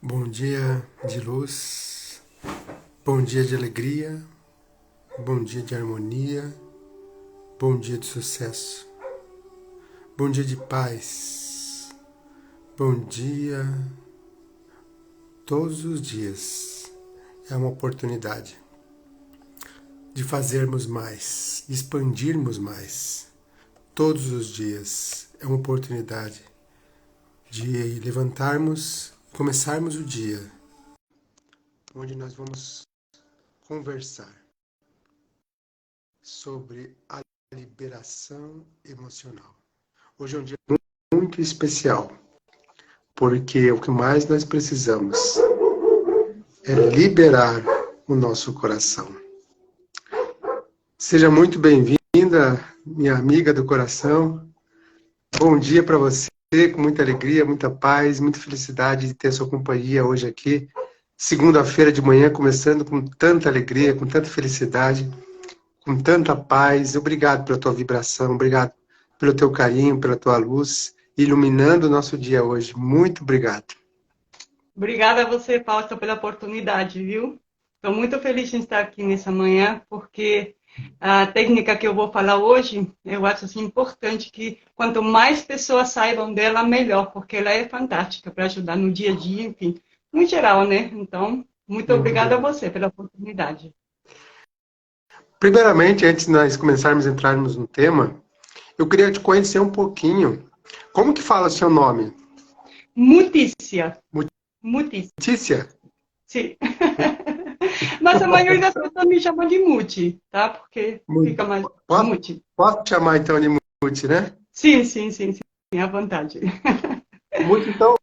Bom dia de luz, bom dia de alegria, bom dia de harmonia, bom dia de sucesso, bom dia de paz, bom dia todos os dias. É uma oportunidade de fazermos mais, de expandirmos mais. Todos os dias é uma oportunidade de levantarmos e começarmos o dia, onde nós vamos conversar sobre a liberação emocional. Hoje é um dia muito especial, porque o que mais nós precisamos é liberar o nosso coração. Seja muito bem-vinda, minha amiga do coração. Bom dia para você, com muita alegria, muita paz, muita felicidade de ter sua companhia hoje aqui. Segunda-feira de manhã, começando com tanta alegria, com tanta felicidade, com tanta paz. Obrigado pela tua vibração, obrigado pelo teu carinho, pela tua luz, iluminando o nosso dia hoje. Muito obrigado. Obrigada a você, Fausto, pela oportunidade, viu? Estou muito feliz em estar aqui nessa manhã, porque a técnica que eu vou falar hoje, eu acho assim, importante que quanto mais pessoas saibam dela, melhor, porque ela é fantástica para ajudar no dia a dia, enfim, no geral, né? Então, muito Muito obrigada a bom. você pela oportunidade. Primeiramente, antes de nós começarmos a entrarmos no tema, eu queria te conhecer um pouquinho. Como que fala o seu nome? Mutícia, Mutícia, Tícia? sim. Mas a maioria das pessoas me chamam de Muti, tá? Porque fica mais Posso, Muti. posso te chamar então de Muti, né? Sim, sim, sim, sim, à vontade. Muti, então,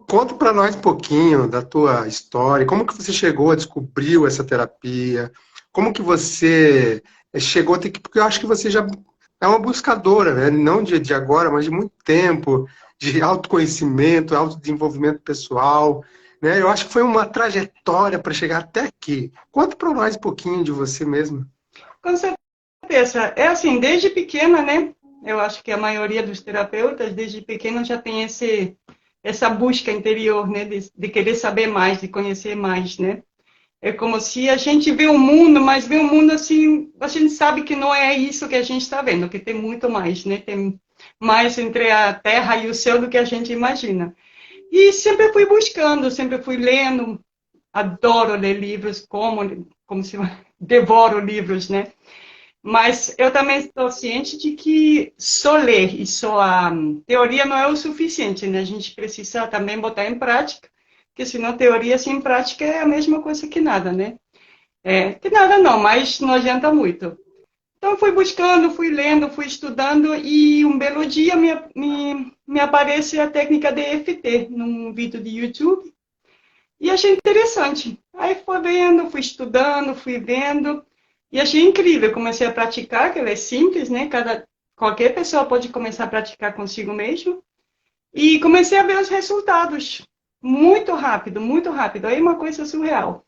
conta para nós um pouquinho da tua história, como que você chegou, descobriu essa terapia, como que você chegou até aqui, porque eu acho que você já é uma buscadora, né? Não de agora, mas de muito tempo, de autoconhecimento, autodesenvolvimento pessoal, né? Eu acho que foi uma trajetória para chegar até aqui. Conta para nós um pouquinho de você mesmo. Com certeza. É assim, desde pequena, né? Eu acho que a maioria dos terapeutas, desde pequena, já tem essa busca interior, né? De querer saber mais, de conhecer mais, né? É como se a gente vê o mundo, mas vê o mundo assim, a gente sabe que não é isso que a gente está vendo, que tem muito mais, né? Tem mais entre a terra e o céu do que a gente imagina. E sempre fui buscando, sempre fui lendo, adoro ler livros, como se devoro livros, né? Mas eu também estou ciente de que só ler e só a teoria não é o suficiente, né? A gente precisa também botar em prática, porque senão teoria sem prática é a mesma coisa que nada, né? Que nada não, mas não adianta muito. Então fui buscando, fui lendo, fui estudando e um belo dia me aparece a técnica de EFT num vídeo de YouTube e achei interessante. Aí fui vendo, fui estudando, fui vendo e achei incrível. Comecei a praticar, que ela é simples, né? Qualquer pessoa pode começar a praticar consigo mesmo. E comecei a ver os resultados. Muito rápido, muito rápido. Aí uma coisa surreal.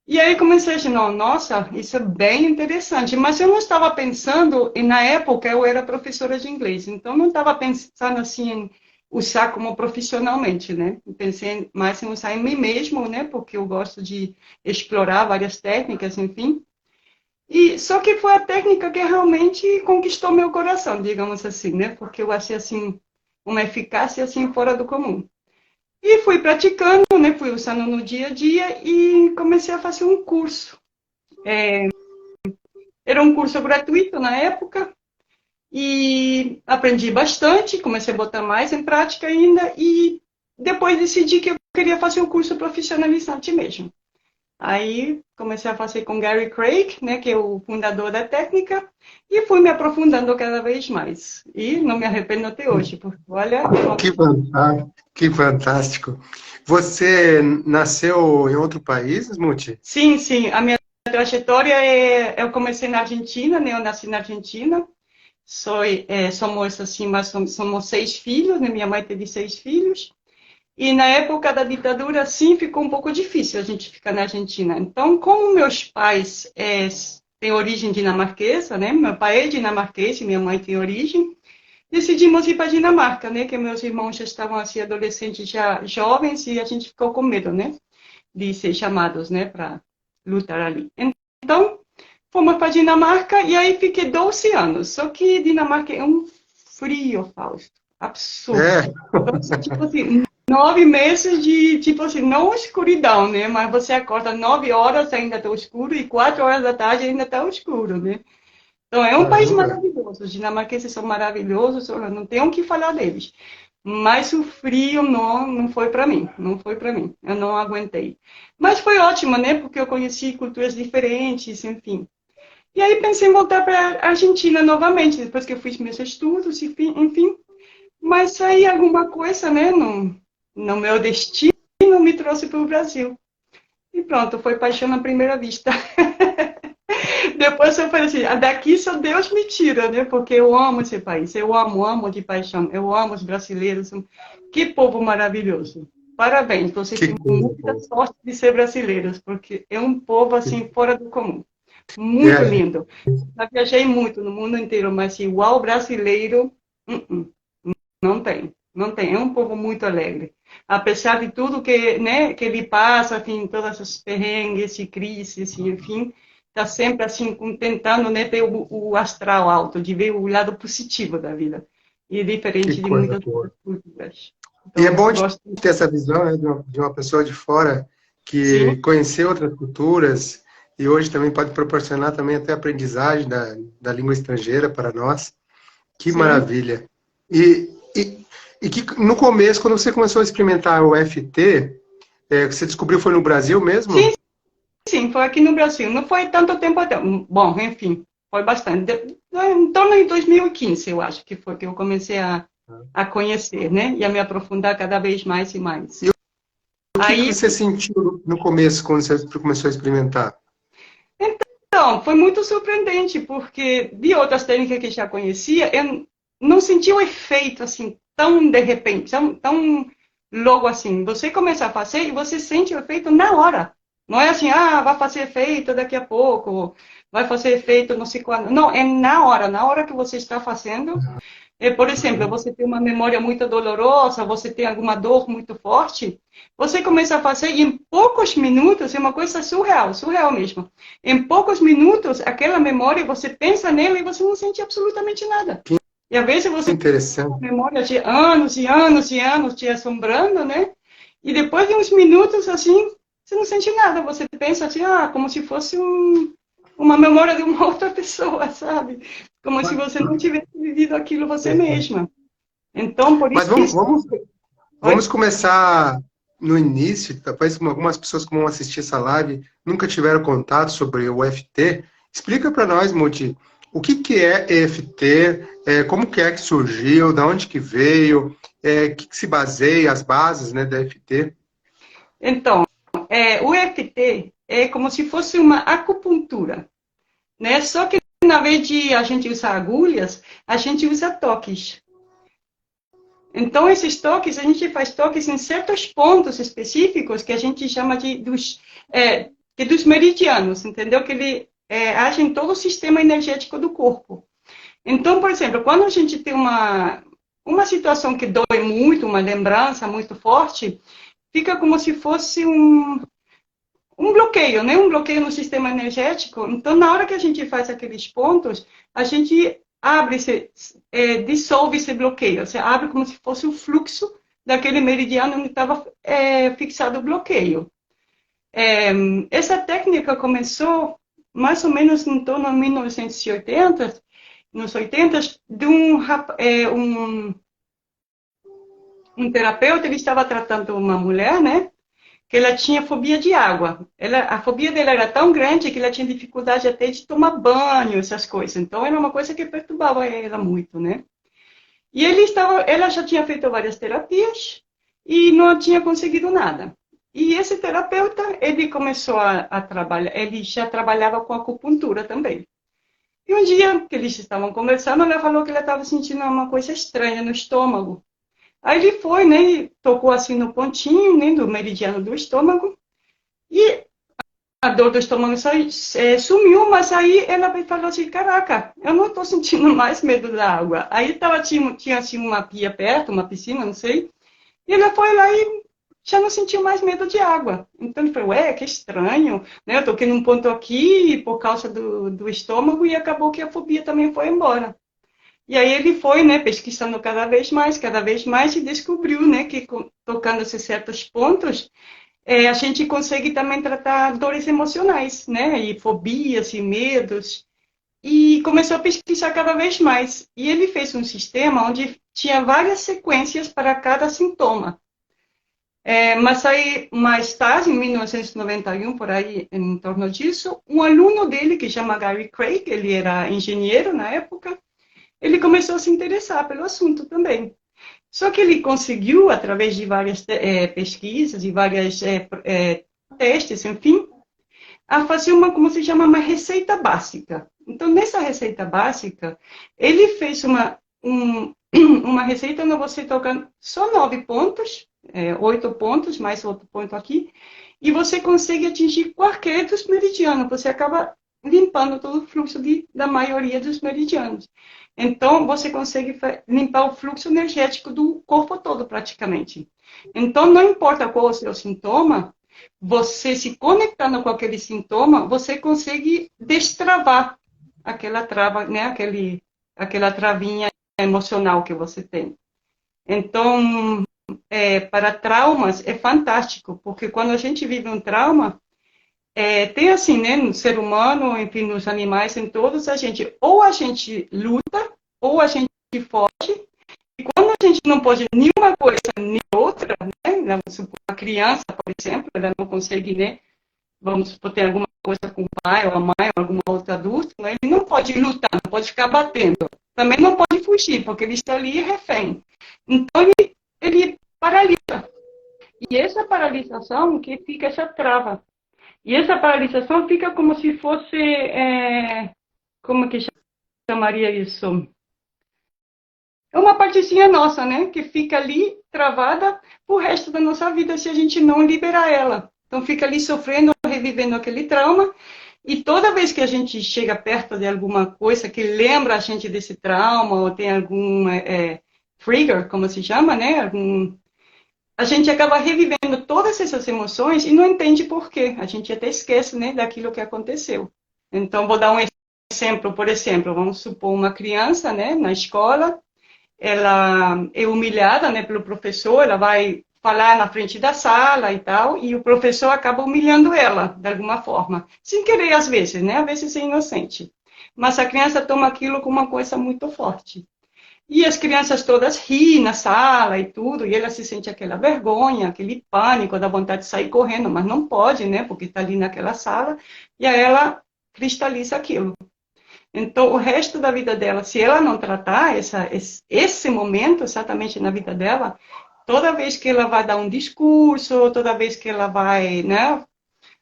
E aí comecei a dizer, não, nossa, isso é bem interessante. Mas eu não estava pensando, e na época eu era professora de inglês, então não estava pensando assim em usar como profissionalmente, né? Eu pensei mais em usar em mim mesmo, né? Porque eu gosto de explorar várias técnicas, enfim. E só que foi a técnica que realmente conquistou meu coração, digamos assim, né? Porque eu achei assim uma eficácia assim fora do comum. E fui praticando, né? Fui usando no dia a dia e comecei a fazer um curso. Era um curso gratuito na época e aprendi bastante, comecei a botar mais em prática ainda e depois decidi que eu queria fazer um curso profissionalizante mesmo. Aí comecei a fazer com Gary Craig, né, que é o fundador da técnica, e fui me aprofundando cada vez mais. E não me arrependo até hoje, porque olha, é uma... Que fantástico, que fantástico. Você nasceu em outro país, Muti? Sim, sim, a minha trajetória eu comecei na Argentina, né, eu nasci na Argentina. Somos assim, mas somos 6 filhos, né? Minha mãe teve 6 filhos. E na época da ditadura, sim, ficou um pouco difícil a gente ficar na Argentina. Então, como meus pais têm origem dinamarquesa, né? Meu pai é dinamarquês e minha mãe tem origem. decidimos ir para a Dinamarca, né? Que meus irmãos já estavam assim, adolescentes, já jovens, e a gente ficou com medo, né? De ser chamados, né? Para lutar ali. Então, fomos para a Dinamarca e aí fiquei 12 anos. Só que Dinamarca é um frio, Fausto. É. Absurdo. Tipo assim, 9 meses de, tipo assim, não escuridão, né? Mas você acorda 9 horas, ainda está escuro, e 4 horas da tarde ainda está escuro, né? Então, é um país Caramba. maravilhoso. Os dinamarqueses são maravilhosos, eu não tenho o que falar deles. Mas o frio não foi para mim, não foi para mim. Eu não aguentei. Mas foi ótimo, né? Porque eu conheci culturas diferentes, enfim. E aí pensei em voltar para a Argentina novamente, depois que eu fiz meus estudos, enfim. Mas aí alguma coisa, né, no meu destino me trouxe para o Brasil. E pronto, foi paixão à primeira vista. Depois eu falei assim, daqui só Deus me tira, né? Porque eu amo esse país, eu amo de paixão, eu amo os brasileiros. Que povo maravilhoso. Parabéns, você Que tem muita coisa. sorte de ser brasileiros, porque é um povo assim fora do comum. Muito É, lindo. Já viajei muito no mundo inteiro, mas igual brasileiro, não tem. Não tem. É um povo muito alegre. Apesar de tudo que, né, que ele passa, enfim, todas as perrengues e crises, e, enfim, está sempre assim tentando, né, ter o astral alto, de ver o lado positivo da vida. E que diferente de coisa muitas boa. outras culturas. E é Então, bom de gosto. ter essa visão, né, de uma pessoa de fora que Sim, conheceu outras culturas e hoje também pode proporcionar também até aprendizagem da língua estrangeira para nós. Que sim. maravilha. E que no começo, quando você começou a experimentar o FT, você descobriu foi no Brasil Sim, mesmo? sim, foi aqui no Brasil. Não foi tanto tempo até. Bom, enfim, foi bastante. Em torno de 2015, eu acho que foi que eu comecei a conhecer, né? E a me aprofundar cada vez mais e mais. E o que que Aí, você sentiu no começo, quando você começou a experimentar? então, foi muito surpreendente, porque de outras técnicas que eu já conhecia, eu não senti o efeito assim, tão de repente, tão logo assim. Você começa a fazer e você sente o efeito na hora. Não é assim, vai fazer efeito daqui a pouco, vai fazer efeito não sei quando. Não, é na hora que você está fazendo. Por exemplo, Uhum. você tem uma memória muito dolorosa, você tem alguma dor muito forte, você começa a fazer e em poucos minutos, é uma coisa surreal, surreal mesmo. Em poucos minutos, aquela memória, você pensa nela e você não sente absolutamente nada. Que E às vezes você tem uma interessante. memória de anos e anos e anos te assombrando, né? E depois de uns minutos, assim, você não sente nada. Você pensa assim, como se fosse uma memória de uma outra pessoa, sabe? Como se você não tivesse vivido aquilo você mesma. Então, por Mas isso. vamos Oi? começar no início. Talvez algumas pessoas que vão assistir essa live nunca tiveram contato sobre o EFT. Explica para nós, Muti, o que que é EFT, como que é que surgiu, da onde que veio, o que que se baseia, as bases, né, da EFT. Então, o EFT é como se fosse uma acupuntura, né? Só que, na vez de a gente usar agulhas, a gente usa toques. Então, esses toques, a gente faz toques em certos pontos específicos que a gente chama dos meridianos, entendeu? Que ele age em todo o sistema energético do corpo. Então, por exemplo, quando a gente tem uma situação que dói muito, uma lembrança muito forte, fica como se fosse um bloqueio, né? Um bloqueio no sistema energético. Então, na hora que a gente faz aqueles pontos, a gente abre, dissolve esse bloqueio. Você abre como se fosse o fluxo daquele meridiano onde estava fixado o bloqueio. Essa técnica começou mais ou menos em torno de 1980, nos 80, de um terapeuta, ele estava tratando uma mulher, né? Que ela tinha fobia de água. A fobia dela era tão grande que ela tinha dificuldade até de tomar banho, essas coisas. Então, era uma coisa que perturbava ela muito, né? E ela já tinha feito várias terapias e não tinha conseguido nada. E esse terapeuta, ele começou a trabalhar, ele já trabalhava com acupuntura também. E um dia que eles estavam conversando, ela falou que ela estava sentindo uma coisa estranha no estômago. Aí ele foi, né, e tocou assim no pontinho, né, do meridiano do estômago, e dor do estômago sumiu, mas aí ela falou assim, caraca, eu não estou sentindo mais medo da água. Aí tinha assim uma pia perto, uma piscina, não sei, e ela foi lá e já não sentiu mais medo de água. Então ele falou, ué, que estranho, né? Eu toquei num ponto aqui por causa do estômago e acabou que a fobia também foi embora. E aí ele foi, né, pesquisando cada vez mais e descobriu, né, que tocando esses certos pontos, a gente consegue também tratar dores emocionais, né, e fobias e medos. E começou a pesquisar cada vez mais. E ele fez um sistema onde tinha várias sequências para cada sintoma. Mas aí, mais tarde, em 1991, por aí, em torno disso, um aluno dele, que chama Gary Craig, ele era engenheiro na época, ele começou a se interessar pelo assunto também. Só que ele conseguiu, através de várias pesquisas e vários testes, enfim, a fazer como se chama, uma receita básica. Então, nessa receita básica, ele fez uma receita onde você toca só 9 pontos, 8 pontos, mais outro ponto aqui, e você consegue atingir qualquer dos meridianos. Você acaba limpando todo o fluxo da maioria dos meridianos. Então, você consegue limpar o fluxo energético do corpo todo, praticamente. Então, não importa qual é o seu sintoma, você se conectando com aquele sintoma, você consegue destravar aquela trava, né? Aquela travinha emocional que você tem. Então, para traumas é fantástico, porque quando a gente vive um trauma, tem assim, né, no ser humano, enfim, nos animais, em todos, ou a gente luta, ou a gente foge, e quando a gente não pode nenhuma coisa nem outra, né, vamos supor, uma criança, por exemplo, ela não consegue, né, vamos supor, ter alguma coisa com o pai ou a mãe ou algum outro adulto, né, ele não pode lutar, não pode ficar batendo, também não pode fugir, porque ele está ali refém. Então, ele paralisa. E essa paralisação que fica essa trava. E essa paralisação fica como se fosse, como que chamaria isso? É uma partezinha nossa, né? Que fica ali travada pro resto da nossa vida se a gente não liberar ela. Então fica ali sofrendo, revivendo aquele trauma. E toda vez que a gente chega perto de alguma coisa que lembra a gente desse trauma, ou tem algum trigger, como se chama, né? A gente acaba revivendo todas essas emoções e não entende por quê. A gente até esquece, né, daquilo que aconteceu. Então, vou dar um exemplo. Por exemplo, vamos supor uma criança, né, na escola, ela é humilhada, né, pelo professor, ela vai falar na frente da sala e tal, e o professor acaba humilhando ela, de alguma forma. Sem querer, às vezes, né? Às vezes é inocente. Mas a criança toma aquilo como uma coisa muito forte. E as crianças todas riem na sala e tudo, e ela se sente aquela vergonha, aquele pânico, da vontade de sair correndo, mas não pode, né? Porque está ali naquela sala, e aí ela cristaliza aquilo. Então, o resto da vida dela, se ela não tratar esse momento exatamente na vida dela, toda vez que ela vai dar um discurso, toda vez que ela vai, né,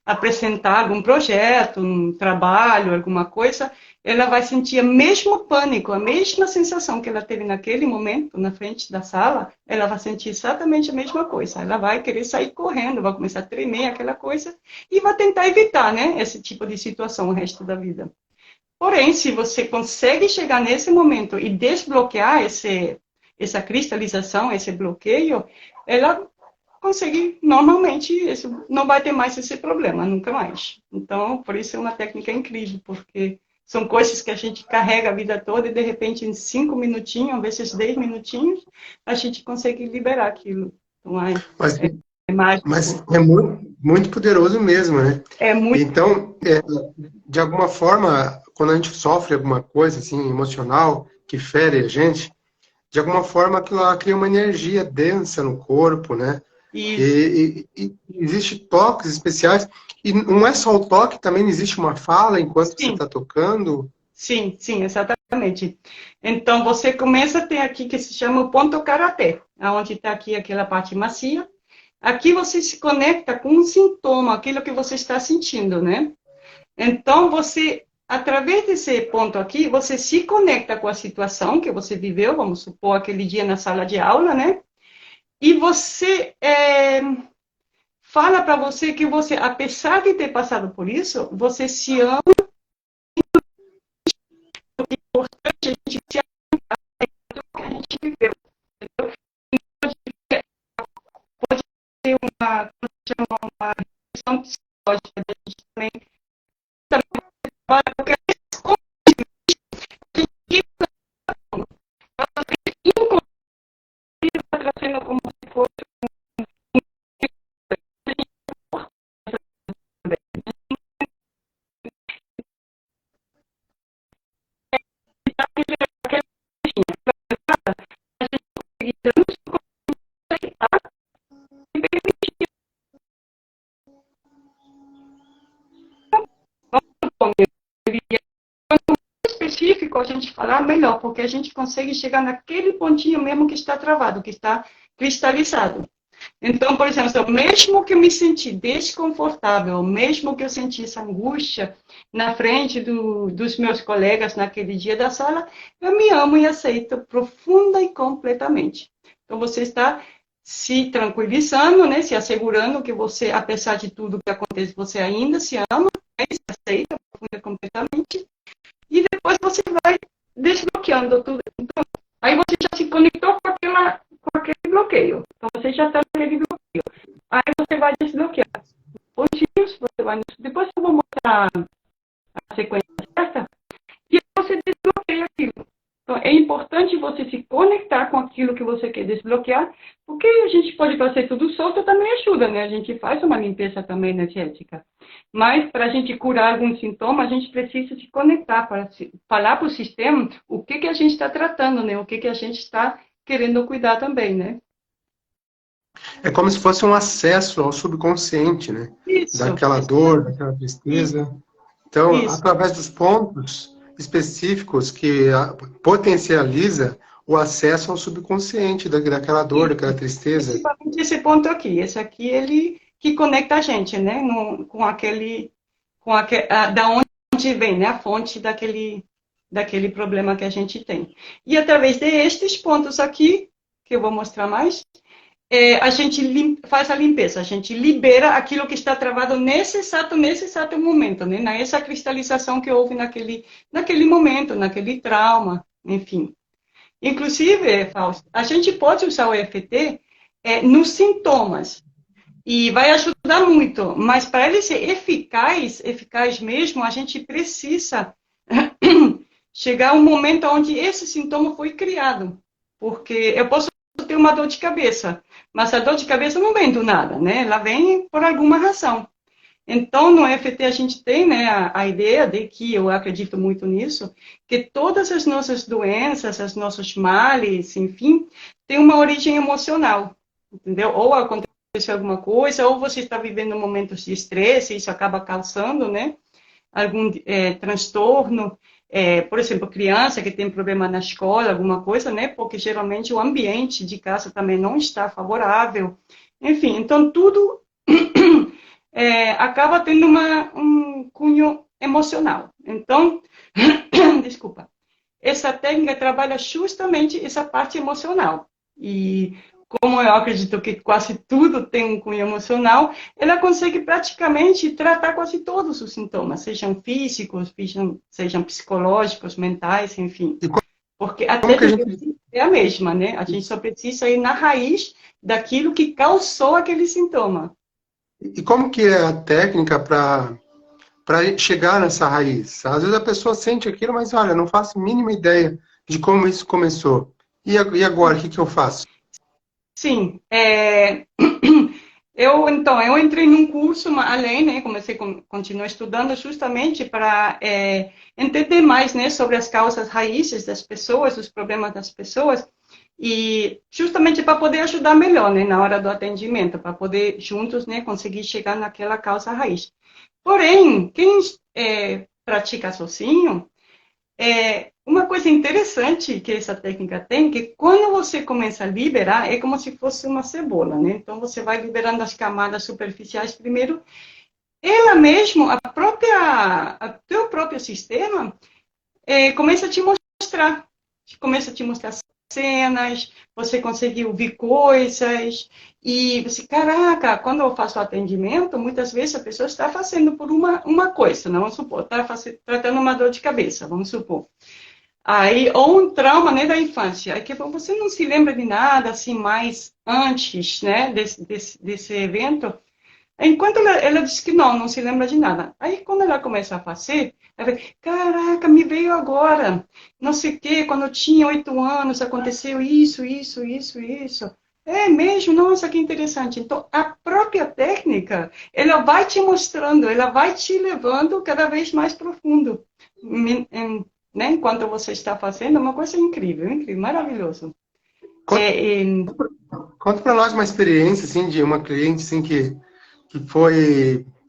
apresentar algum projeto, um trabalho, alguma coisa, ela vai sentir o mesmo pânico, a mesma sensação que ela teve naquele momento, na frente da sala, ela vai sentir exatamente a mesma coisa. Ela vai querer sair correndo, vai começar a tremer aquela coisa e vai tentar evitar, né, esse tipo de situação o resto da vida. Porém, se você consegue chegar nesse momento e desbloquear essa cristalização, esse bloqueio, ela consegue, normalmente, não vai ter mais esse problema, nunca mais. Então, por isso é uma técnica incrível, porque são coisas que a gente carrega a vida toda e, de repente, em 5 minutinhos, às vezes 10 minutinhos, a gente consegue liberar aquilo. Então, Mas, é mágico. mas é muito, muito poderoso mesmo, né? É muito. Então, de alguma forma, quando a gente sofre alguma coisa assim, emocional, que fere a gente, de alguma forma aquilo lá cria uma energia densa no corpo, né? E existe toques especiais. E não é só o toque, também existe uma fala enquanto você está tocando. Sim, sim, exatamente. Então, você começa a ter aqui que se chama o ponto karatê, onde está aqui aquela parte macia. Aqui você se conecta com um sintoma, aquilo que você está sentindo, né? Então, você, através desse ponto aqui, você se conecta com a situação que você viveu, vamos supor, aquele dia na sala de aula, né? E você fala para você que você, apesar de ter passado por isso, você se ama, é importante a gente se amar do que a gente viveu. Pode ter uma questão psicológica da gente também trabalha porque está trazendo como se fosse específico a gente falar melhor, porque a gente consegue chegar naquele pontinho mesmo que está travado, que está cristalizado. Então, por exemplo, mesmo que eu me senti desconfortável, mesmo que eu sentisse angústia na frente dos meus colegas naquele dia da sala, eu me amo e aceito profunda e completamente. Então, você está se tranquilizando, né, se assegurando que você, apesar de tudo que acontece, você ainda se ama, né, se aceita profunda e completamente, e depois você vai desbloqueando tudo. Então, aí você já se conectou com aquele bloqueio. Então, você já está naquele bloqueio. Aí você vai desbloquear. Pontinhos, você vai... Depois eu vou mostrar a sequência certa. E você desbloqueia aquilo. Então, é importante você se conectar com aquilo que você quer desbloquear, porque a gente pode fazer tudo solto, também ajuda, né? A gente faz uma limpeza também energética. Mas, para a gente curar algum sintoma, a gente precisa se conectar, para falar para o sistema o que a gente está tratando, né? O que a gente está querendo cuidar também, né? É como se fosse um acesso ao subconsciente, né? Isso. Daquela dor, daquela tristeza. Então, Isso. através dos pontos específicos que potencializa o acesso ao subconsciente daquela dor, daquela tristeza. Principalmente esse ponto aqui. Esse aqui, ele que conecta a gente, né? Da onde vem, né? A fonte daquele problema que a gente tem. E através destes pontos aqui, que eu vou mostrar mais, a gente faz a limpeza, a gente libera aquilo que está travado nesse exato momento, né? Nessa cristalização que houve naquele momento, naquele trauma, enfim. Inclusive, Fausto, a gente pode usar o EFT nos sintomas e vai ajudar muito, mas para ele ser eficaz mesmo, a gente precisa chegar a um momento onde esse sintoma foi criado, porque eu posso ter uma dor de cabeça, mas a dor de cabeça não vem do nada, né? Ela vem por alguma razão. Então, no EFT a gente tem, né, a ideia de que, eu acredito muito nisso, que todas as nossas doenças, os nossos males, enfim, têm uma origem emocional, entendeu? Ou aconteceu alguma coisa, ou você está vivendo momentos de estresse, e isso acaba causando, né, algum transtorno. Por exemplo, criança que tem problema na escola, alguma coisa, né, porque geralmente o ambiente de casa também não está favorável. Enfim, então tudo... acaba tendo um cunho emocional. Então, desculpa, essa técnica trabalha justamente essa parte emocional. E como eu acredito que quase tudo tem um cunho emocional, ela consegue praticamente tratar quase todos os sintomas, sejam físicos, sejam psicológicos, mentais, enfim. Porque a técnica é a mesma, né? A gente só precisa ir na raiz daquilo que causou aquele sintoma. E como que é a técnica para chegar nessa raiz? Às vezes a pessoa sente aquilo, mas olha, não faço a mínima ideia de como isso começou. E agora, o que eu faço? Sim. Eu entrei num curso além, né? Continuo estudando justamente para entender mais, né, sobre as causas raízes das pessoas, os problemas das pessoas, e justamente para poder ajudar melhor, né, na hora do atendimento, para poder juntos, né, conseguir chegar naquela causa raiz. Porém, quem pratica sozinho, uma coisa interessante que essa técnica tem, que quando você começa a liberar, é como se fosse uma cebola, né? Então, você vai liberando as camadas superficiais primeiro. Ela mesmo, o teu próprio sistema, começa a te mostrar cenas, você consegue ouvir coisas, e você, caraca, quando eu faço atendimento, muitas vezes a pessoa está fazendo por uma coisa, não, vamos supor, está tratando uma dor de cabeça, vamos supor. Aí, ou um trauma, né, da infância, aí que você não se lembra de nada, assim, mais antes, né, desse evento. Enquanto ela diz que não se lembra de nada. Aí, quando ela começa a fazer, ela fala, caraca, me veio agora, não sei o quê, quando eu tinha 8 anos, aconteceu isso, isso, isso, isso. É mesmo? Nossa, que interessante. Então, a própria técnica, ela vai te mostrando, ela vai te levando cada vez mais profundo. Né? Enquanto você está fazendo, é uma coisa incrível, incrível, maravilhoso. Conta, conta para nós uma experiência, assim, de uma cliente, assim, que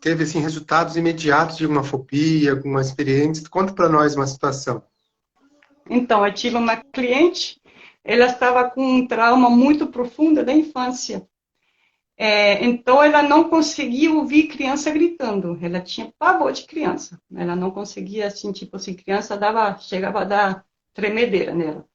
teve, assim, resultados imediatos de uma fobia, alguma experiência. Conta para nós uma situação. Então, eu tive uma cliente, ela estava com um trauma muito profundo da infância. Então, ela não conseguia ouvir criança gritando. Ela tinha pavor de criança. Ela não conseguia, assim, tipo assim, criança chegava a dar tremedeira nela.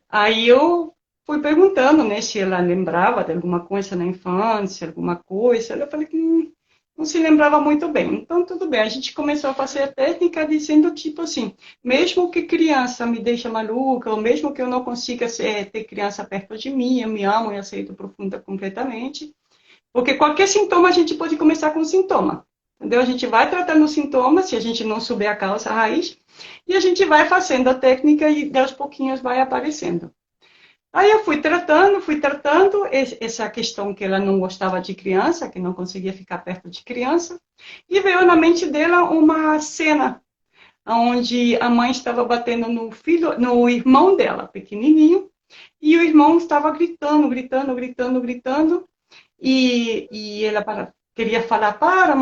Aí eu fui perguntando, né, se ela lembrava de alguma coisa na infância, alguma coisa. Ela falou que não se lembrava muito bem. Então, tudo bem. A gente começou a fazer a técnica dizendo, tipo assim, mesmo que criança me deixa maluca, ou mesmo que eu não consiga ter criança perto de mim, eu me amo e aceito profunda completamente. Porque qualquer sintoma a gente pode começar com sintoma. Entendeu? A gente vai tratando os sintomas, se a gente não souber a causa, a raiz, e a gente vai fazendo a técnica e aos pouquinhos vai aparecendo. Aí eu fui tratando essa questão que ela não gostava de criança, que não conseguia ficar perto de criança, e veio na mente dela uma cena onde a mãe estava batendo no irmão dela, pequenininho, e o irmão estava gritando, gritando, gritando, gritando, e ela queria falar, para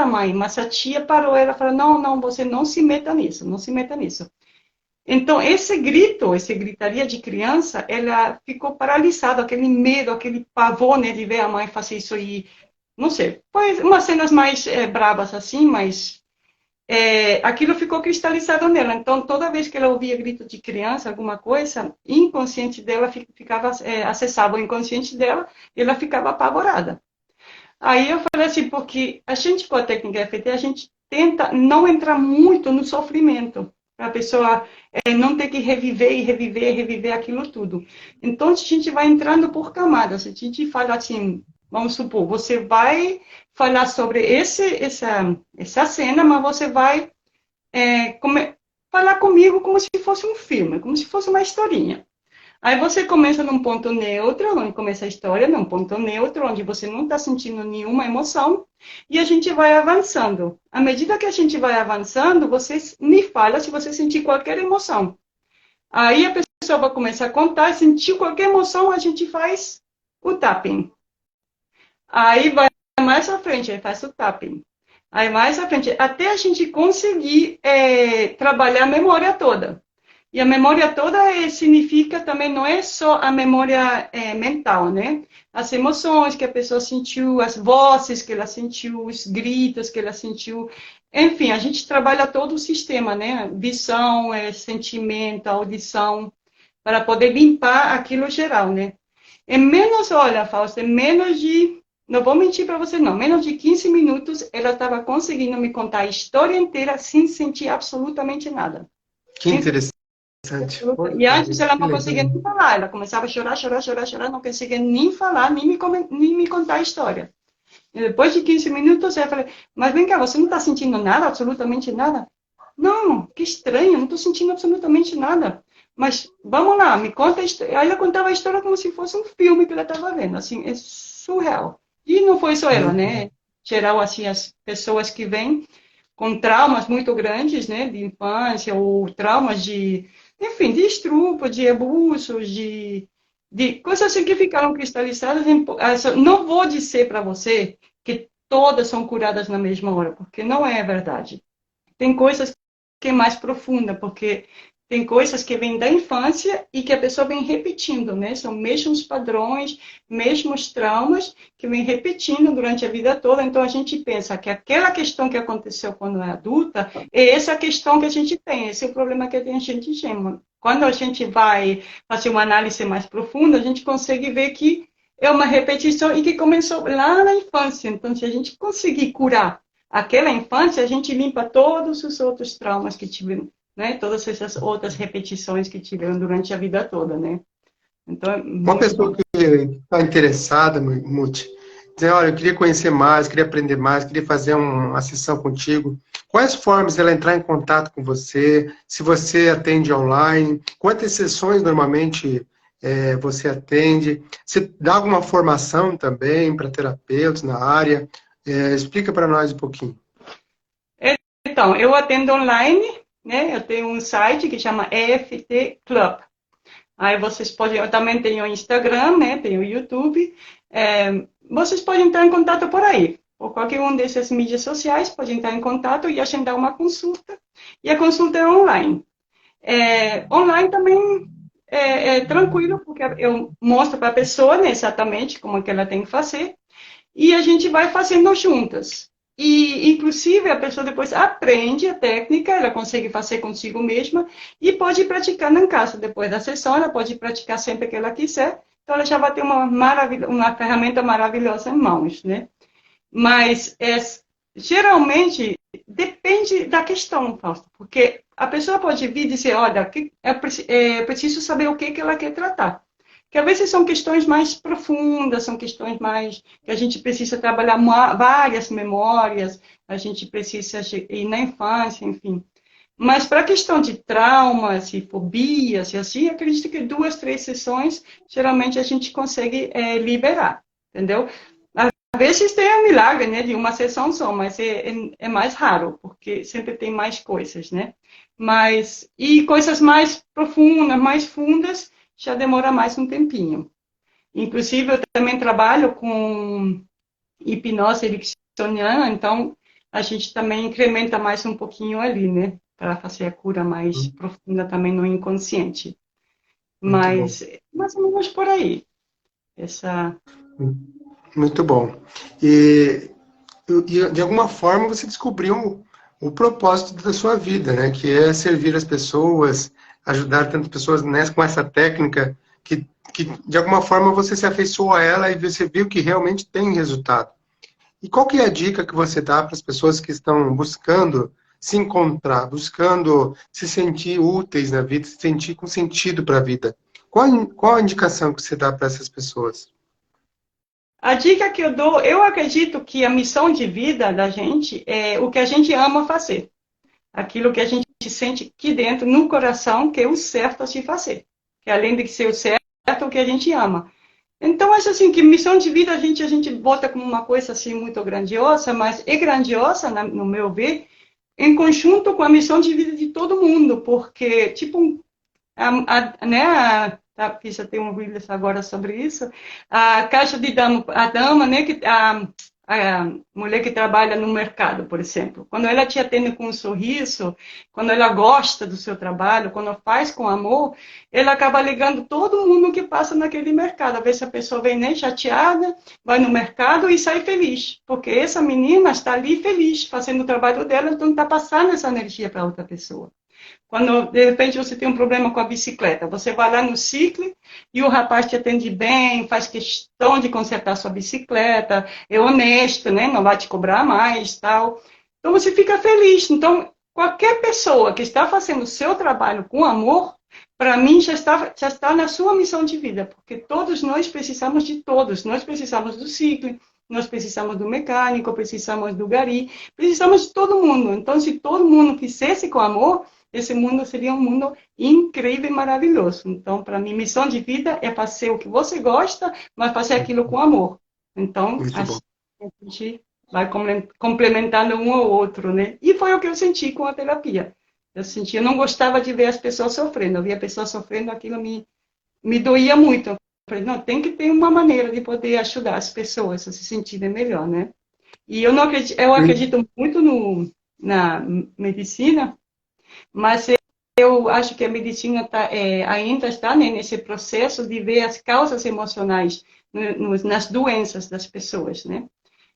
mãe, mas a tia parou, ela falou, não, não, você não se meta nisso, não se meta nisso. Então, esse grito, essa gritaria de criança, ela ficou paralisada, aquele medo, aquele pavor, né, de ver a mãe fazer isso aí, não sei, foi umas cenas mais bravas assim, mas aquilo ficou cristalizado nela. Então, toda vez que ela ouvia grito de criança, alguma coisa, inconsciente dela ficava, acessava o inconsciente dela e ela ficava apavorada. Aí eu falei assim, porque a gente com a técnica EFT, a gente tenta não entrar muito no sofrimento, para a pessoa não ter que reviver e reviver e reviver aquilo tudo. Então, a gente vai entrando por camadas. A gente fala assim, vamos supor, você vai falar sobre essa cena, mas você vai falar comigo como se fosse um filme, como se fosse uma historinha. Aí você começa num ponto neutro, onde começa a história, num ponto neutro, onde você não está sentindo nenhuma emoção, e a gente vai avançando. À medida que a gente vai avançando, você me fala se você sentir qualquer emoção. Aí a pessoa vai começar a contar, sentir qualquer emoção, a gente faz o tapping. Aí vai mais à frente, aí faz o tapping. Aí mais à frente, até a gente conseguir trabalhar a memória toda. E a memória toda significa também, não é só a memória mental, né? As emoções que a pessoa sentiu, as vozes que ela sentiu, os gritos que ela sentiu. Enfim, a gente trabalha todo o sistema, né? Visão, sentimento, audição, para poder limpar aquilo geral, né? É menos, olha, Fausto, é menos de, não vou mentir para você não, menos de 15 minutos ela estava conseguindo me contar a história inteira sem sentir absolutamente nada. Que interessante. E antes ela não conseguia nem falar, ela começava a chorar, chorar, chorar, chorar, não conseguia nem falar, nem me contar a história. E depois de 15 minutos eu falei, mas vem cá, você não está sentindo nada, absolutamente nada? Não, que estranho, não estou sentindo absolutamente nada. Mas vamos lá, me conta a história. Aí ela contava a história como se fosse um filme que ela estava vendo, assim, é surreal. E não foi só ela, né? Geral, assim, as pessoas que vêm com traumas muito grandes, né, de infância, ou traumas enfim, de estupro, de abusos, de coisas assim que ficaram cristalizadas. Não vou dizer para você que todas são curadas na mesma hora, porque não é verdade. Tem coisas que é mais profunda, porque tem coisas que vêm da infância e que a pessoa vem repetindo, né? São mesmos padrões, mesmos traumas que vem repetindo durante a vida toda. Então, a gente pensa que aquela questão que aconteceu quando é adulta é essa questão que a gente tem, esse é o problema que a gente tem. Quando a gente vai fazer uma análise mais profunda, a gente consegue ver que é uma repetição e que começou lá na infância. Então, se a gente conseguir curar aquela infância, a gente limpa todos os outros traumas que tivemos, né? Todas essas outras repetições que tiveram durante a vida toda, né? Então, é Uma muito pessoa bom. que está interessada, Muti, dizer, olha, eu queria conhecer mais, queria aprender mais, queria fazer uma sessão contigo. Quais formas ela entrar em contato com você? Se você atende online? Quantas sessões normalmente você atende? Você dá alguma formação também para terapeutas na área? Explica para nós um pouquinho. Então, eu atendo online, né? Eu tenho um site que chama EFT Club. Aí vocês podem, eu também tenho o Instagram, né? Tenho o YouTube. Vocês podem entrar em contato por aí. Por qualquer um dessas mídias sociais, pode entrar em contato e agendar uma consulta. E a consulta é online. Online também é tranquilo, porque eu mostro para a pessoa, né, exatamente como é que ela tem que fazer. E a gente vai fazendo juntas. E, inclusive, a pessoa depois aprende a técnica, ela consegue fazer consigo mesma e pode ir praticando em casa. Depois da sessão, ela pode praticar sempre que ela quiser. Então, ela já vai ter uma ferramenta maravilhosa em mãos, né? Mas, geralmente, depende da questão, Fausto. Porque a pessoa pode vir e dizer, olha, preciso saber o que ela quer tratar. Que às vezes são questões mais profundas, são questões mais que a gente precisa trabalhar várias memórias, a gente precisa ir na infância, enfim. Mas para a questão de traumas e fobias e assim, acredito que 2, 3 sessões, geralmente a gente consegue liberar, entendeu? Às vezes tem um milagre, né, de uma sessão só, mas é mais raro, porque sempre tem mais coisas, né? E coisas mais profundas, mais fundas, já demora mais um tempinho. Inclusive, eu também trabalho com hipnose ericksoniana, então a gente também incrementa mais um pouquinho ali, né? Para fazer a cura mais profunda também no inconsciente. Muito bom. Mas, mais ou menos por aí. Essa... Muito bom. E de alguma forma você descobriu o propósito da sua vida, né? Que é servir as pessoas, ajudar tantas pessoas com essa técnica que de alguma forma você se afeiçoou a ela e você viu que realmente tem resultado. E qual que é a dica que você dá para as pessoas que estão buscando se encontrar, buscando se sentir úteis na vida, se sentir com sentido para a vida? Qual a indicação que você dá para essas pessoas? A dica que eu dou, eu acredito que a missão de vida da gente é o que a gente ama fazer. Aquilo que a gente sente aqui dentro, no coração, que é o certo a se fazer. Que além de ser o certo, é o que a gente ama. Então, acho assim, que missão de vida a gente bota como uma coisa assim muito grandiosa, mas é grandiosa, no meu ver, em conjunto com a missão de vida de todo mundo, porque, tipo, né, fiz até um vídeo agora sobre isso, a caixa de dama, a dama, né, a mulher que trabalha no mercado, por exemplo, quando ela te atende com um sorriso, quando ela gosta do seu trabalho, quando faz com amor, ela acaba ligando todo mundo que passa naquele mercado. Às vezes a pessoa vem nem chateada, vai no mercado e sai feliz, porque essa menina está ali feliz, fazendo o trabalho dela, então está passando essa energia para outra pessoa. Quando, de repente, você tem um problema com a bicicleta, você vai lá no ciclo e o rapaz te atende bem, faz questão de consertar sua bicicleta, é honesto, né? Não vai te cobrar mais, tal. Então, você fica feliz. Então, qualquer pessoa que está fazendo o seu trabalho com amor, para mim, já está na sua missão de vida, porque todos nós precisamos de todos. Nós precisamos do ciclo, nós precisamos do mecânico, precisamos do gari, precisamos de todo mundo. Então, se todo mundo fizesse com amor, esse mundo seria um mundo incrível e maravilhoso. Então, para mim, missão de vida é fazer o que você gosta, mas fazer aquilo com amor. Então, Muito bom. a gente vai complementando um ao outro, né? E foi o que eu senti com a terapia. Eu não gostava de ver as pessoas sofrendo. Eu via a pessoa sofrendo, aquilo me doía muito. Eu falei, não, tem que ter uma maneira de poder ajudar as pessoas a se sentirem melhor, né? E eu não acredito, eu acredito muito na medicina, mas eu acho que a medicina ainda está, né, nesse processo de ver as causas emocionais nas doenças das pessoas, né?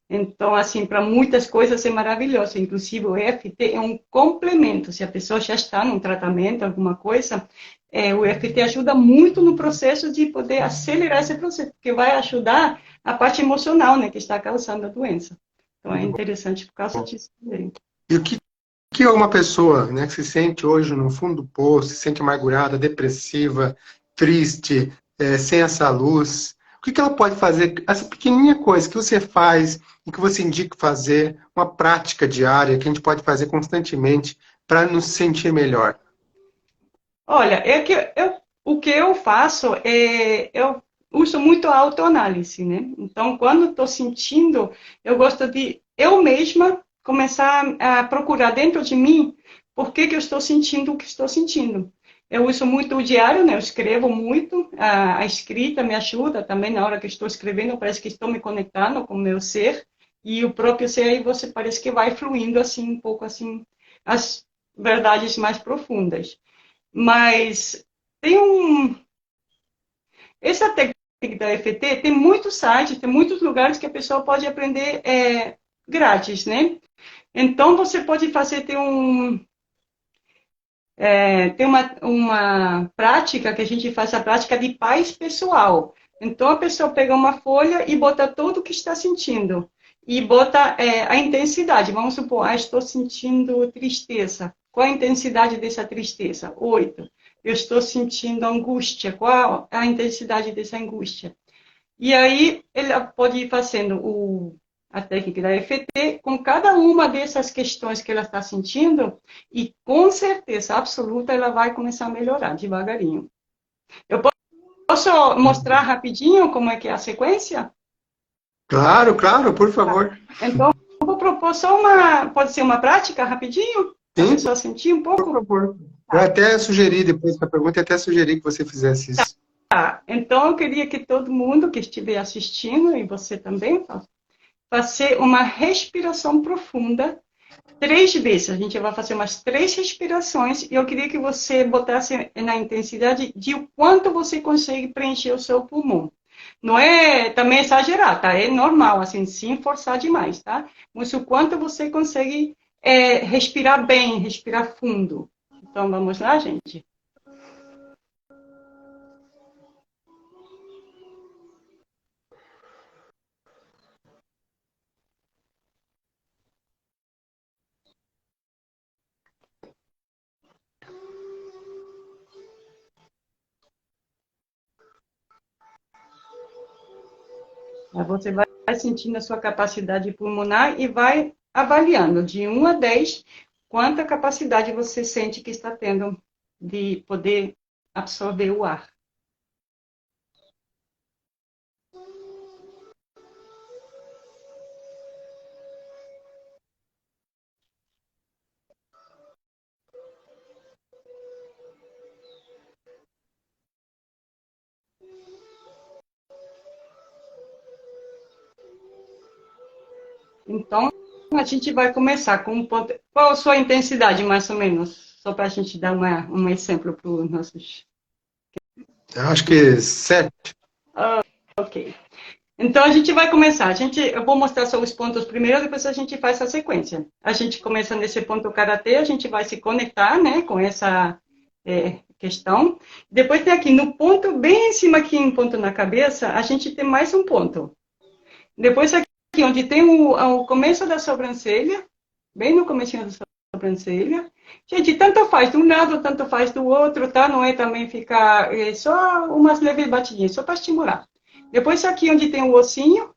Então, assim, para muitas coisas é maravilhoso. Inclusive, o EFT é um complemento. Se a pessoa já está num tratamento, alguma coisa, o EFT ajuda muito no processo de poder acelerar esse processo, porque vai ajudar a parte emocional, né, que está causando a doença. Então, é interessante por causa disso também. E o que é uma pessoa, né, que se sente hoje no fundo do poço, se sente amargurada, depressiva, triste, sem essa luz, o que ela pode fazer? Essa pequenininha coisa que você faz e que você indica fazer, uma prática diária que a gente pode fazer constantemente para nos sentir melhor. Olha, o que eu faço eu uso muito a autoanálise, né? Então, quando estou sentindo, eu gosto de eu mesma começar a procurar dentro de mim por que eu estou sentindo o que estou sentindo. Eu uso muito o diário, né? Eu escrevo muito, a escrita me ajuda também na hora que estou escrevendo, parece que estou me conectando com o meu ser, e o próprio ser aí você parece que vai fluindo assim, um pouco assim, as verdades mais profundas. Mas tem essa técnica da EFT tem muitos sites, tem muitos lugares que a pessoa pode aprender grátis, né? Então você pode fazer, tem uma prática que a gente faz, a prática de paz pessoal. Então a pessoa pega uma folha e bota tudo o que está sentindo. E bota a intensidade. Vamos supor, estou sentindo tristeza. Qual a intensidade dessa tristeza? 8. Eu estou sentindo angústia. Qual a intensidade dessa angústia? E aí ele pode ir fazendo a técnica da EFT com cada uma dessas questões que ela está sentindo e com certeza absoluta ela vai começar a melhorar devagarinho. Eu posso mostrar rapidinho como é que é a sequência? Claro, claro, por favor. Então, eu vou propor pode ser uma prática rapidinho? Para a Sim, pessoa sentir um por pouco? favor. Eu até sugeri, depois da pergunta, eu até sugeri que você fizesse isso. Tá. Então, eu queria que todo mundo que estiver assistindo, e você também, fazer uma respiração profunda 3 vezes. A gente vai fazer umas 3 respirações e eu queria que você botasse na intensidade de o quanto você consegue preencher o seu pulmão. Não é também exagerar, tá? É normal, assim, sem forçar demais, tá? Mas o quanto você consegue respirar bem, respirar fundo. Então, vamos lá, gente? Aí você vai sentindo a sua capacidade pulmonar e vai avaliando de 1 a 10 quanta capacidade você sente que está tendo de poder absorver o ar. Então, a gente vai começar com um ponto. Qual a sua intensidade, mais ou menos? Só para a gente dar um exemplo para os nossos. Eu acho que 7. Ok. Então, a gente vai começar. Eu vou mostrar só os pontos primeiro, depois a gente faz a sequência. A gente começa nesse ponto karatê, a gente vai se conectar, né, com essa questão. Depois tem aqui, no ponto, bem em cima aqui, um ponto na cabeça, a gente tem mais um ponto. Depois aqui, onde tem o começo da sobrancelha, bem no comecinho da sobrancelha. Gente, tanto faz de um lado, tanto faz do outro, tá? Não é também ficar só umas leves batidinhas, só para estimular. Depois aqui onde tem tem um ossinho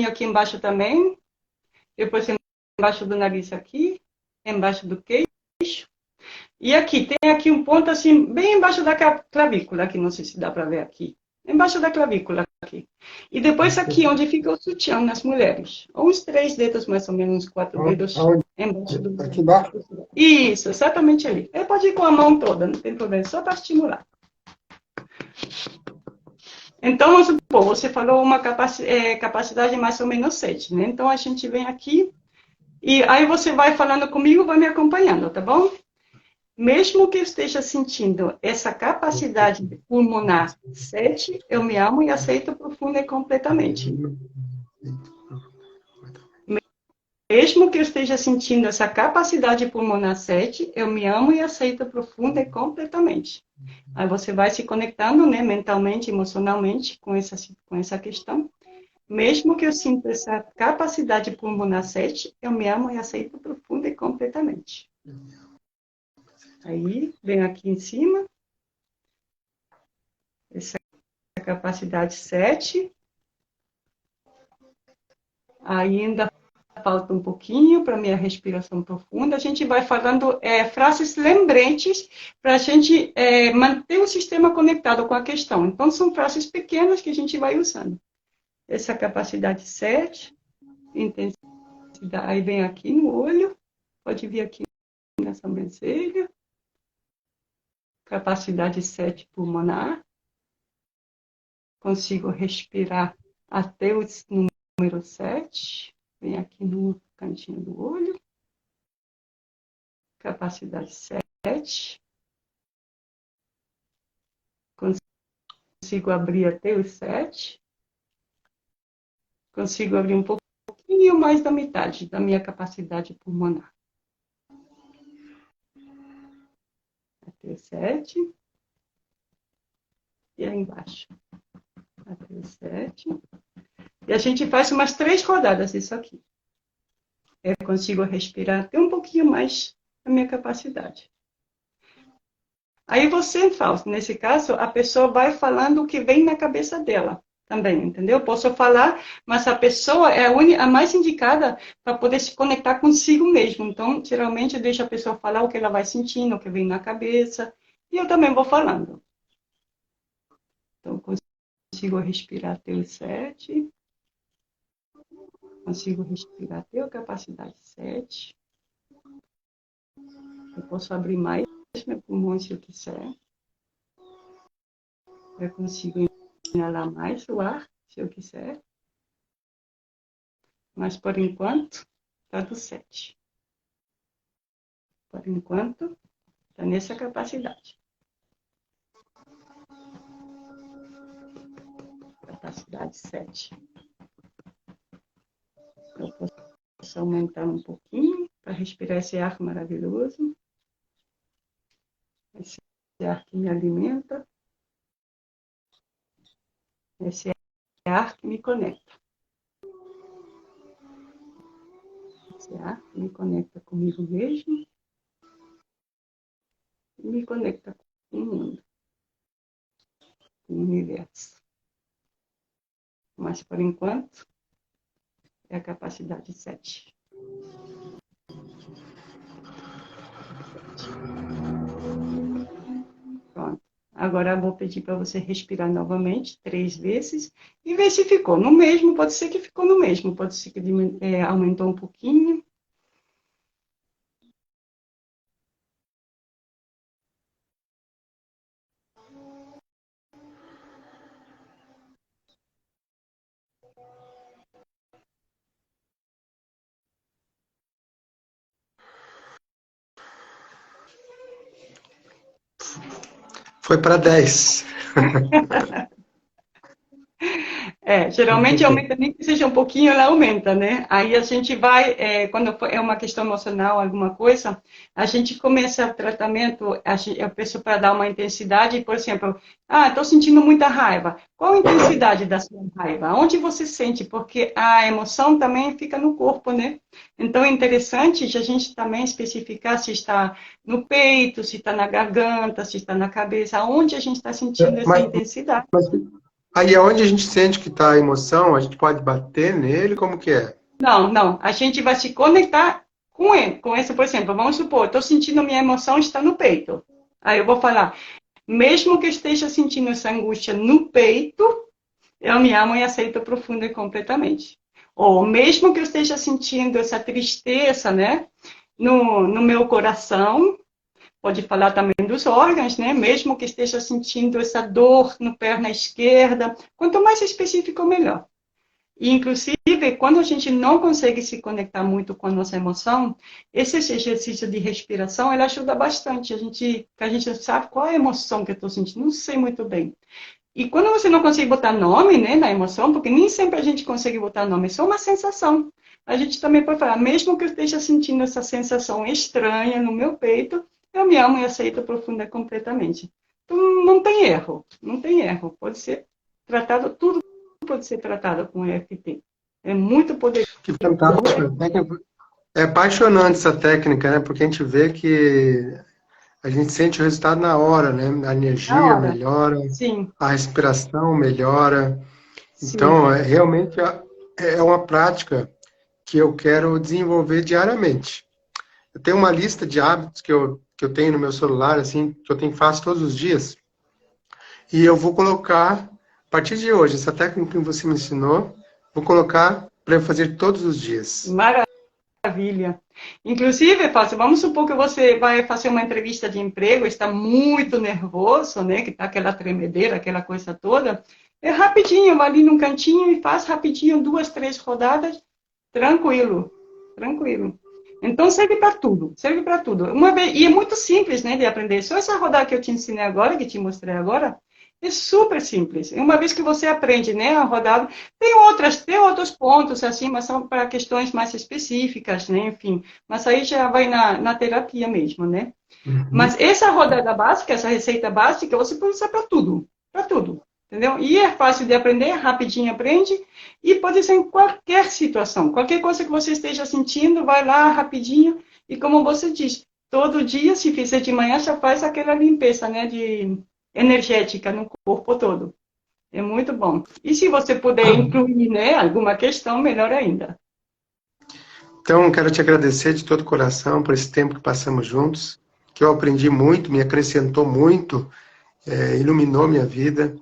aqui embaixo também. Depois embaixo do nariz aqui, embaixo do queixo. E aqui, tem aqui um ponto assim, bem embaixo da clavícula, aqui, não sei se dá para ver aqui. Embaixo da clavícula aqui. E depois aqui, onde fica o sutiã nas mulheres. Uns 3 dedos, mais ou menos, 4 dedos. Embaixo do... Aqui embaixo? Isso, exatamente ali. Ele pode ir com a mão toda, não tem problema, só para estimular. Então, vamos supor, você falou uma capacidade mais ou menos 7, né? Então, a gente vem aqui e aí você vai falando comigo, vai me acompanhando, tá bom? Mesmo que eu esteja sentindo essa capacidade pulmonar 7, eu me amo e aceito profunda e completamente. Mesmo que eu esteja sentindo essa capacidade pulmonar 7, eu me amo e aceito profunda e completamente. Aí você vai se conectando, né, mentalmente, emocionalmente com essa questão. Mesmo que eu sinta essa capacidade pulmonar 7, eu me amo e aceito profunda e completamente. Aí, venho aqui em cima, essa capacidade 7. Ainda falta um pouquinho para minha respiração profunda. A gente vai falando frases lembrantes para a gente manter o sistema conectado com a questão. Então, são frases pequenas que a gente vai usando. Essa capacidade 7, intensidade, aí vem aqui no olho, pode vir aqui na sobrancelha. Capacidade 7 pulmonar. Consigo respirar até o número 7. Vem aqui no cantinho do olho. Capacidade 7. Consigo abrir até os 7. Consigo abrir um pouquinho mais da metade da minha capacidade pulmonar. Até os 7. E aí embaixo. Até os 7. E a gente faz umas 3 rodadas disso aqui. Eu consigo respirar até um pouquinho mais da minha capacidade. Aí você fala, nesse caso, a pessoa vai falando o que vem na cabeça dela também, entendeu? Eu posso falar, mas a pessoa é a mais indicada para poder se conectar consigo mesmo. Então, geralmente, eu deixo a pessoa falar o que ela vai sentindo, o que vem na cabeça, e eu também vou falando. Então, consigo respirar até os 7. Consigo respirar até a capacidade 7. Eu posso abrir mais meu pulmão se eu quiser. Eu consigo inalar mais o ar, se eu quiser. Mas, por enquanto, está do 7. Por enquanto, está nessa capacidade. Capacidade 7. Eu posso aumentar um pouquinho para respirar esse ar maravilhoso. Esse ar que me alimenta. Esse ar que me conecta. Esse ar que me conecta comigo mesmo. E me conecta com o mundo. Com o universo. Mas, por enquanto, é a capacidade 7. Pronto. Agora eu vou pedir para você respirar novamente 3 vezes e ver se ficou no mesmo. Pode ser que ficou no mesmo, pode ser que aumentou um pouquinho. Foi para 10. Geralmente aumenta, nem que seja um pouquinho, ela aumenta, né? Aí a gente vai, quando é uma questão emocional, alguma coisa, a gente começa o tratamento, eu peço para dar uma intensidade, por exemplo, estou sentindo muita raiva. Qual a intensidade da sua raiva? Onde você sente? Porque a emoção também fica no corpo, né? Então é interessante a gente também especificar se está no peito, se está na garganta, se está na cabeça, onde a gente está sentindo essa intensidade. Mas aí aonde a gente sente que está a emoção, a gente pode bater nele, como que é? Não. A gente vai se conectar com ele, com esse, por exemplo, vamos supor, estou sentindo minha emoção está no peito. Aí eu vou falar, mesmo que eu esteja sentindo essa angústia no peito, eu me amo e aceito profunda e completamente. Ou mesmo que eu esteja sentindo essa tristeza, né, no meu coração, pode falar também dos órgãos, né, mesmo que esteja sentindo essa dor no perna esquerda, quanto mais específico, melhor. E, inclusive, quando a gente não consegue se conectar muito com a nossa emoção, esse exercício de respiração, ele ajuda bastante. A gente sabe qual é a emoção que eu estou sentindo, não sei muito bem. E quando você não consegue botar nome, né, na emoção, porque nem sempre a gente consegue botar nome, é só uma sensação. A gente também pode falar, mesmo que eu esteja sentindo essa sensação estranha no meu peito, eu me amo e aceito profunda completamente. Então, não tem erro, não tem erro. Pode ser tratado, tudo pode ser tratado com EFT. É muito poderoso. Que fantástico. É apaixonante essa técnica, né? Porque a gente vê que a gente sente o resultado na hora, né? A Na energia hora. melhora, Sim, a respiração melhora. sim. Então, realmente é uma prática que eu quero desenvolver diariamente. Eu tenho uma lista de hábitos que eu tenho no meu celular, assim, que eu tenho faço todos os dias. E eu vou colocar, a partir de hoje, essa técnica que você me ensinou, vou colocar para eu fazer todos os dias. Maravilha. Inclusive, Fácil, vamos supor que você vai fazer uma entrevista de emprego, está muito nervoso, né? Que está aquela tremedeira, aquela coisa toda. É rapidinho, vai ali num cantinho e faz rapidinho 2, 3 rodadas, tranquilo, tranquilo. Então serve para tudo, serve para tudo. Uma vez, e é muito simples, né, de aprender. Só essa rodada que eu te ensinei agora, que te mostrei agora, é super simples. Uma vez que você aprende, né, a rodada, tem outros pontos, assim, mas são para questões mais específicas, né, enfim. Mas aí já vai na terapia mesmo, né? Uhum. Mas essa rodada básica, essa receita básica, você pode usar para tudo, entendeu? E é fácil de aprender, rapidinho aprende, e pode ser em qualquer situação, qualquer coisa que você esteja sentindo, vai lá rapidinho, e como você diz, todo dia, se fizer de manhã, já faz aquela limpeza, né, de energética no corpo todo. É muito bom. E se você puder incluir, né, alguma questão, melhor ainda. Então, quero te agradecer de todo o coração por esse tempo que passamos juntos, que eu aprendi muito, me acrescentou muito, iluminou minha vida.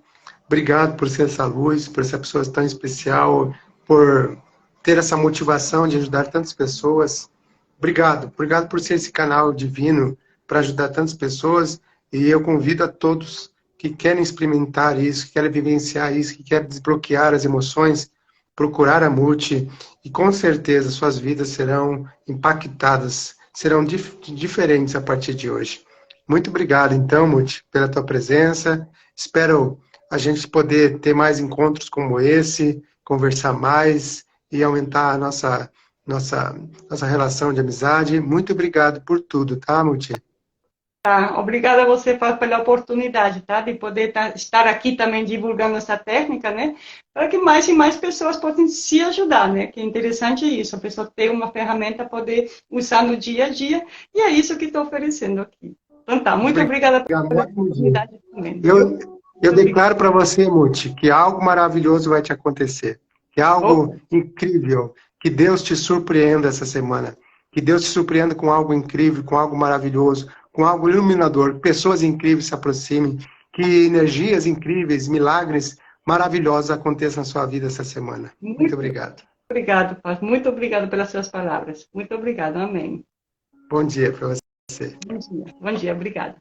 Obrigado por ser essa luz, por ser pessoa tão especial, por ter essa motivação de ajudar tantas pessoas. Obrigado, obrigado por ser esse canal divino para ajudar tantas pessoas. E eu convido a todos que querem experimentar isso, que querem vivenciar isso, que querem desbloquear as emoções, procurar a Multi e com certeza suas vidas serão impactadas, serão diferentes a partir de hoje. Muito obrigado, então, Multi, pela tua presença. Espero a gente poder ter mais encontros como esse, conversar mais e aumentar a nossa relação de amizade. Muito obrigado por tudo, tá, Multi? Tá? Obrigada a você pela oportunidade, tá? De poder estar aqui também divulgando essa técnica, né? Para que mais e mais pessoas possam se ajudar, né? Que é interessante isso, a pessoa ter uma ferramenta para poder usar no dia a dia, e é isso que estou oferecendo aqui. Então tá, muito obrigada Obrigado, um pela ótimo dia. oportunidade também, viu? Eu Muito obrigada. declaro para você, Multi, que algo maravilhoso vai te acontecer. Que algo Opa, incrível. Que Deus te surpreenda essa semana. Que Deus te surpreenda com algo incrível, com algo maravilhoso, com algo iluminador. Pessoas incríveis se aproximem. Que energias incríveis, milagres maravilhosos aconteçam na sua vida essa semana. Muito muito obrigado. obrigado, Paz. Muito obrigado pelas suas palavras. Muito obrigado, amém. Bom dia para você. Bom dia, obrigada.